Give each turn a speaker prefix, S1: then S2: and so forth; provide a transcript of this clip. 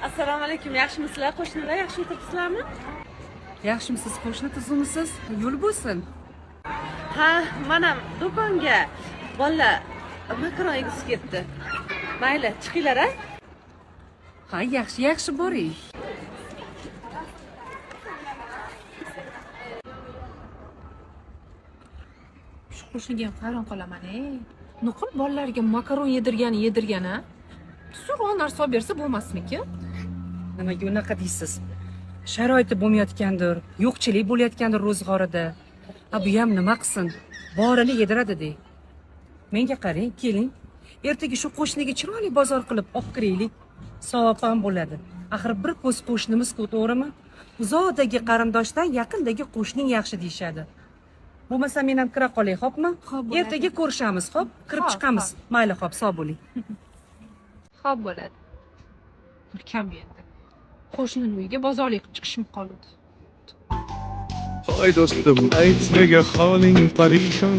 S1: Assalomu alaykum, yaxshimisizlar? Qo'shnilar yaxshi o'tiribsizlarmi?
S2: Yaxshimisiz qo'shni tuzumisiz? Yo'l bo'lsin.
S1: Ha, manam do'konga bolalar makaron yegisi ketdi. Mayli, chiqinglar a?
S2: Ha, yaxshi boring.
S3: Shu qo'shniga ham hayron qolaman-ey. Nuqul bolalarga makaron yedirgani, tuzukroq narsa olib bersa bo'lmasmikin?
S2: Nimaga unaqa deysiz? Sharoiti bo'lmayotgandir, yo'qchilik bo'layotgandir ro'zg'orida. Bu ham nima qilsin? Borini yediradi dey. Menga qarang, keling. Ertaga shu qo'shniga chiroyli bozor qilib olib kiraylik. Savob ham bo'ladi. Axir bir ko'z qo'shnimiz-ku, to'g'rimi? Uzoqdagi qarindoshdan yaqindagi qo'shning yaxshi deyshadi. Bo'lmasa men ham kira qolay, xo'pmi?
S3: Xo'p, bo'ladi.
S2: Ertaga ko'rishamiz, xo'p? Kirib
S3: Xo'p,
S2: chiqamiz. Mayli, xo'p, sog' bo'ling.
S3: Xo'p bo'ladi. Kam endi. Qo'shnining uyiga bozorlik qilib chiqishim qoldi.
S4: Hoy do'stim, ayt nega holing parishon?